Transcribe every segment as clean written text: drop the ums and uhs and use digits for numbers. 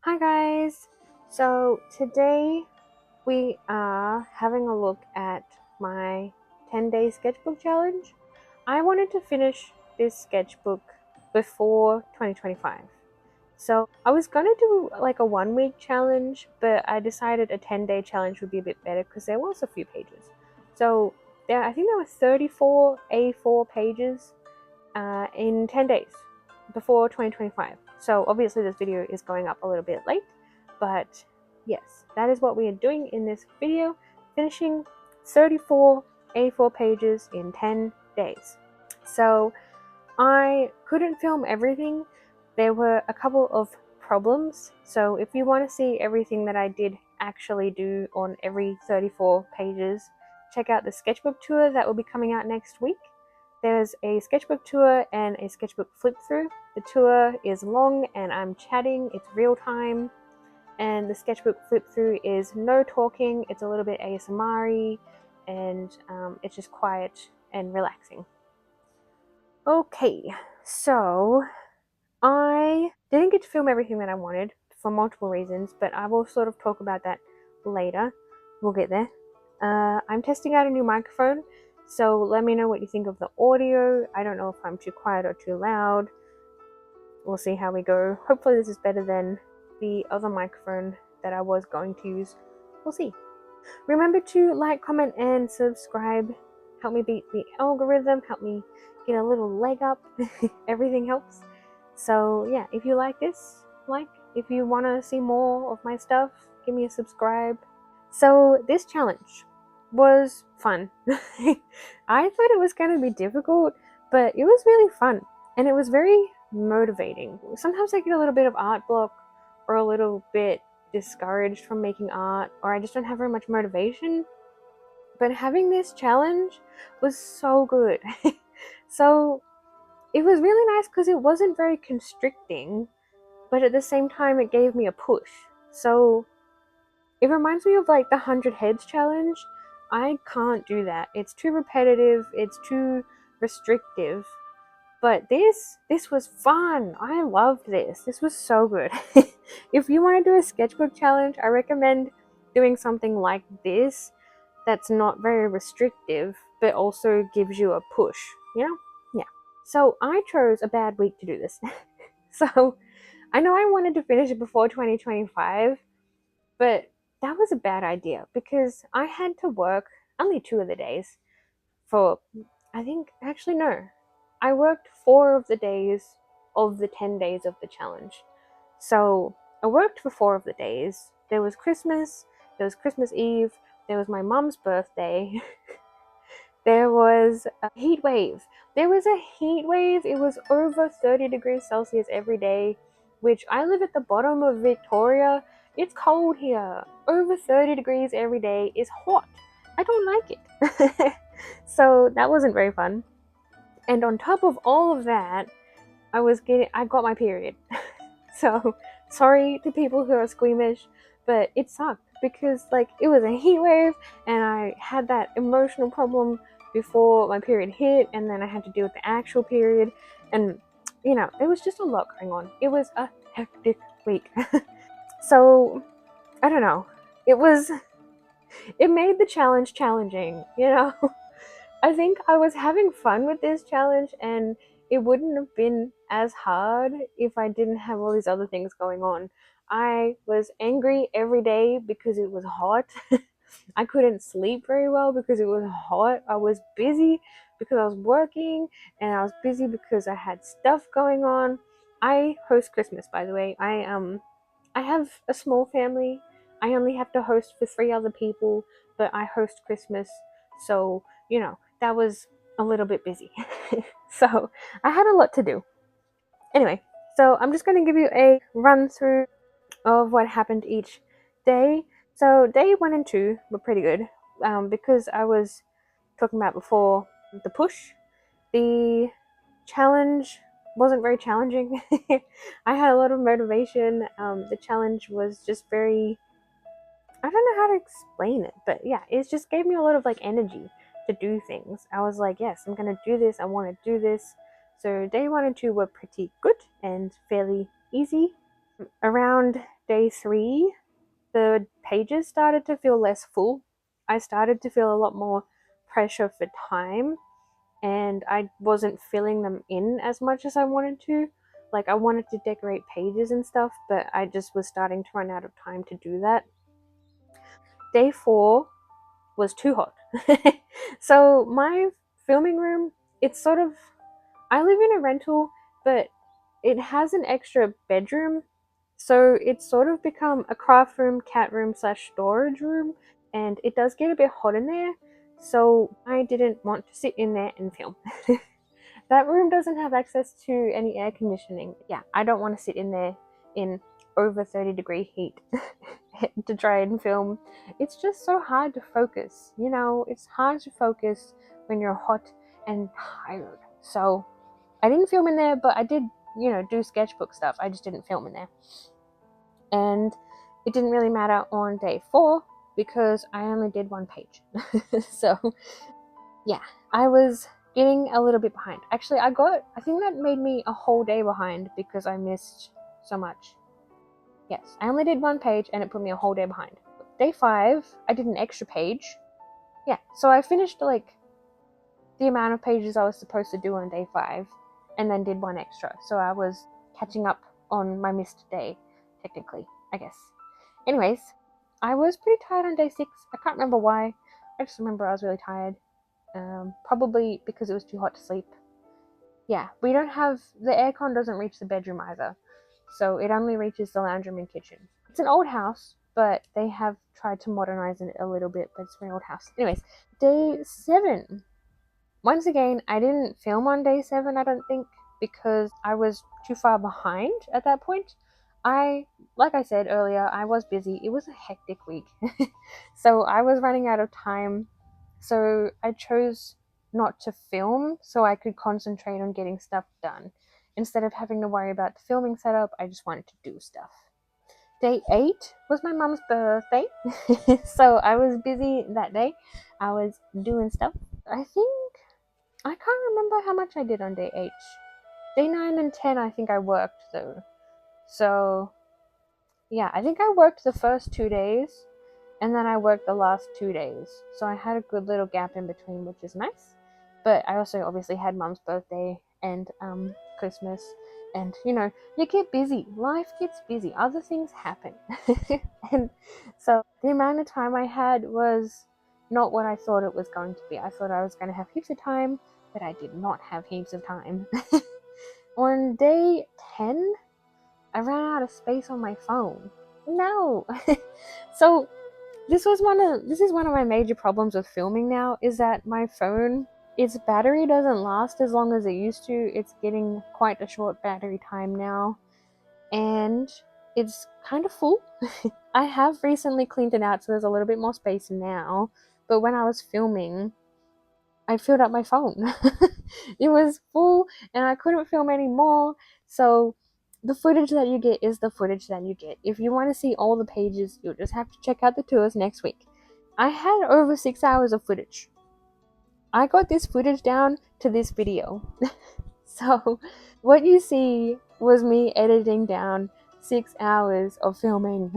Hi guys! So today we are having a look at my 10-day sketchbook challenge. I wanted to finish this sketchbook before 2025. So I was gonna do like a 1 week challenge, but I decided a 10-day challenge would be a bit better because there was a few pages. So I think there were 34 A4 pages in 10 days before 2025. So obviously this video is going up a little bit late, but yes, that is what we are doing in this video, finishing 34 A4 pages in 10 days. So I couldn't film everything. There were a couple of problems. So if you want to see everything that I did actually do on every 34 pages, check out the sketchbook tour that will be coming out next week. There's a sketchbook tour and a sketchbook flip through. The tour is long and I'm chatting, it's real time. And the sketchbook flip through is no talking, it's a little bit ASMR-y, and it's just quiet and relaxing. Okay, so I didn't get to film everything that I wanted for multiple reasons, but I will sort of talk about that later. We'll get there. I'm testing out a new microphone, so let me know what you think of the audio. I don't know if I'm too quiet or too loud. We'll see how we go. Hopefully this is better than the other microphone that I was going to use. We'll see. Remember to like, comment, and subscribe. Help me beat the algorithm. Help me get a little leg up. Everything helps. So yeah, if you like this, like. If you want to see more of my stuff, give me a subscribe. So this challenge was fun. I thought it was going to be difficult, but it was really fun. And it was very motivating. Sometimes I get a little bit of art block or a little bit discouraged from making art, or I just don't have very much motivation. But having this challenge was so good. So it was really nice because it wasn't very constricting, but at the same time it gave me a push. So it reminds me of like the 100 heads challenge. I can't do that. It's too repetitive, it's too restrictive. But this was fun. I loved this. This was so good. If you want to do a sketchbook challenge, I recommend doing something like this that's not very restrictive but also gives you a push, you know? Yeah. So I chose a bad week to do this. So I know I wanted to finish it before 2025, but that was a bad idea because I had to work only 2 of the days for, I think, actually, no. I worked 4 of the days of the 10 days of the challenge. So I worked for 4 of the days. There was Christmas, there was Christmas Eve, there was my mum's birthday, there was a heat wave. There was a heat wave. It was over 30 degrees Celsius every day, which I live at the bottom of Victoria. It's cold here. Over 30 degrees every day is hot. I don't like it. So that wasn't very fun. And on top of all of that, I got my period. So sorry to people who are squeamish, but it sucked because like it was a heat wave and I had that emotional problem before my period hit, and then I had to deal with the actual period, and there was just a lot going on. It was a hectic week. So I don't know. It made the challenge challenging. I think I was having fun with this challenge, and it wouldn't have been as hard if I didn't have all these other things going on. I was angry every day because it was hot. I couldn't sleep very well because it was hot. I was busy because I was working, and I was busy because I had stuff going on. I host Christmas, by the way. I have a small family. I only have to host for 3 other people, but I host Christmas, so that was a little bit busy. So I had a lot to do. Anyway, so I'm just going to give you a run through of what happened each day. So day 1 and 2 were pretty good because I was talking about before the push. The challenge wasn't very challenging. I had a lot of motivation. The challenge was just very, I don't know how to explain it, but yeah, it just gave me a lot of like energy to do things. I was like, yes, I'm gonna do this. I want to do this. So day 1 and 2 were pretty good and fairly easy. Around day 3, the pages started to feel less full. I started to feel a lot more pressure for time, and I wasn't filling them in as much as I wanted to. Like, I wanted to decorate pages and stuff, but I just was starting to run out of time to do that. Day 4 was too hot. So, my filming room, it's sort of, I live in a rental, but it has an extra bedroom. So it's sort of become a craft room, cat room slash storage room, and it does get a bit hot in there. So I didn't want to sit in there and film. That room doesn't have access to any air conditioning. Yeah, I don't want to sit in there in over 30-degree heat to try and film. It's just so hard to focus. You know, it's hard to focus when you're hot and tired. So I didn't film in there, but I did, do sketchbook stuff. I just didn't film in there. And it didn't really matter on day 4 because I only did 1 page. So, yeah, I was getting a little bit behind. Actually, I think that made me a whole day behind because I missed so much. Yes, I only did 1 page and it put me a whole day behind. Day 5, I did an extra page. Yeah, so I finished like the amount of pages I was supposed to do on day 5 and then did 1 extra. So I was catching up on my missed day, technically, I guess. Anyways, I was pretty tired on day 6. I can't remember why. I just remember I was really tired. Probably because it was too hot to sleep. Yeah, we don't have, the aircon doesn't reach the bedroom either. So it only reaches the lounge room and kitchen. It's an old house, but they have tried to modernize it a little bit, but it's an old house. Anyways, day 7. Once again, I didn't film on day 7, I don't think, because I was too far behind at that point. Like I said earlier, I was busy. It was a hectic week. So I was running out of time. So I chose not to film so I could concentrate on getting stuff done. Instead of having to worry about the filming setup, I just wanted to do stuff. Day 8 was my mom's birthday. So I was busy that day. I was doing stuff. I can't remember how much I did on day 8. Day 9 and 10, I think I worked though. So, yeah, I think I worked the first 2 days and then I worked the last 2 days. So I had a good little gap in between, which is nice. But I also obviously had Mum's birthday and Christmas. And, you get busy. Life gets busy. Other things happen. And so the amount of time I had was not what I thought it was going to be. I thought I was going to have heaps of time, but I did not have heaps of time. On day 10, I ran out of space on my phone. No. So this is one of my major problems with filming now, is that my phone, its battery doesn't last as long as it used to. It's getting quite a short battery time now, and it's kind of full. I have recently cleaned it out so there's a little bit more space now, but when I was filming, I filled up my phone. It was full and I couldn't film anymore. So the footage that you get is the footage that you get. If you want to see all the pages, you'll just have to check out the tours next week. I had over 6 hours of footage. I got this footage down to this video. So what you see was me editing down 6 hours of filming.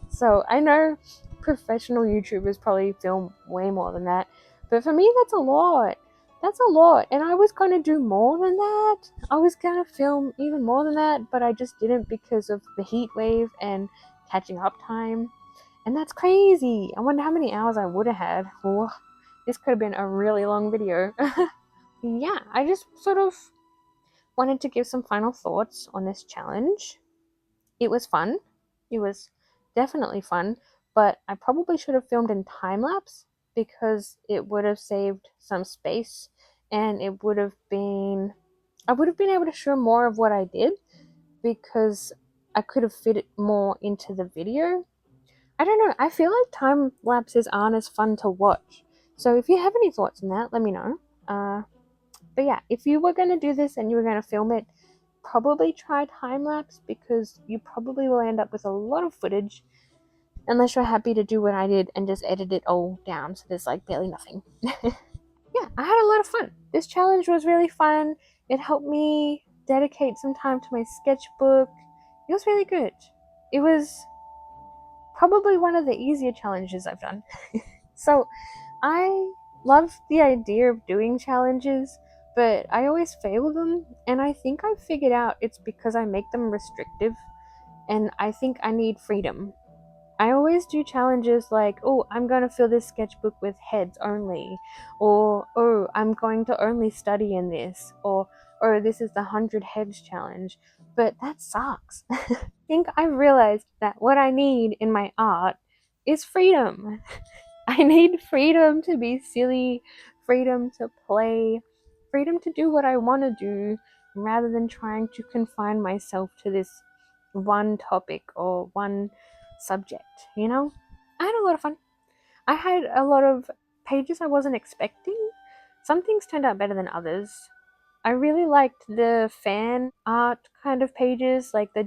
So I know professional YouTubers probably film way more than that, but for me that's a lot. That's a lot, and I was gonna do more than that. I was gonna film even more than that, but I just didn't because of the heat wave and catching up time. And that's crazy. I wonder how many hours I would have had. Oh, this could have been a really long video. Yeah, I just sort of wanted to give some final thoughts on this challenge. It was fun. It was definitely fun, but I probably should have filmed in time lapse because it would have saved some space and I would have been able to show more of what I did because I could have fit it more into the video. I don't know. I feel like time lapses aren't as fun to watch. So if you have any thoughts on that, let me know. But yeah, if you were going to do this and you were going to film it, probably try time lapse because you probably will end up with a lot of footage unless you're happy to do what I did and just edit it all down so there's like barely nothing. Yeah, I had a lot of fun. This challenge was really fun. It helped me dedicate some time to my sketchbook. It was really good. It was probably one of the easier challenges I've done. So I love the idea of doing challenges, but I always fail them, and I think I've figured out it's because I make them restrictive, and I think I need freedom. I always do challenges like, oh, I'm going to fill this sketchbook with heads only, or oh, I'm going to only study in this, or oh, this is the 100 heads challenge. But that sucks. I think I've realized that what I need in my art is freedom. I need freedom to be silly, freedom to play, freedom to do what I want to do rather than trying to confine myself to this one topic or one subject, you know? I had a lot of fun. I had a lot of pages I wasn't expecting. Some things turned out better than others. I really liked the fan art kind of pages, like I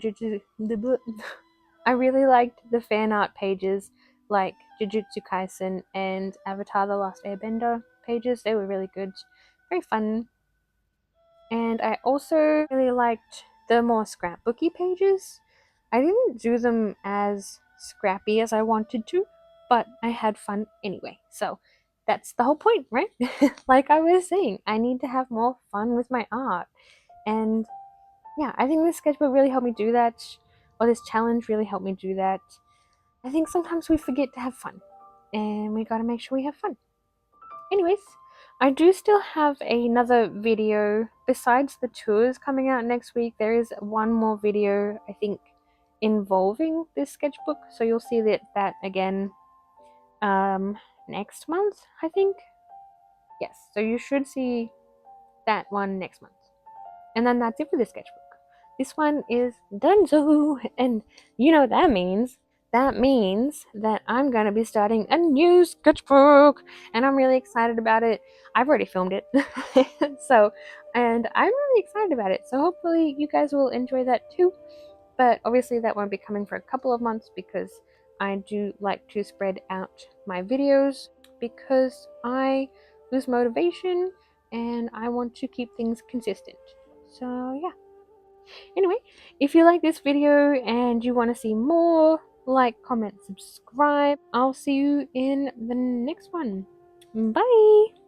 really liked the fan art pages, like Jujutsu Kaisen and Avatar: The Last Airbender pages. They were really good, very fun. And I also really liked the more scrapbooky pages. I didn't do them as scrappy as I wanted to, but I had fun anyway. So that's the whole point, right? Like I was saying, I need to have more fun with my art. And yeah, I think this sketchbook really helped me do that, or this challenge really helped me do that. I think sometimes we forget to have fun, and we gotta make sure we have fun. Anyways, I do still have another video besides the tours coming out next week. There is one more video, I think, involving this sketchbook, so you'll see that again next month, I think. Yes, so you should see that one next month. And then that's it for this sketchbook. This one is donezo, and you know what that means. That means that I'm gonna be starting a new sketchbook, and I'm really excited about it. I've already filmed it, so, and I'm really excited about it. So hopefully you guys will enjoy that too. But obviously that won't be coming for a couple of months because I do like to spread out my videos because I lose motivation and I want to keep things consistent. So yeah. Anyway, if you like this video and you want to see more, like, comment, subscribe. I'll see you in the next one. Bye!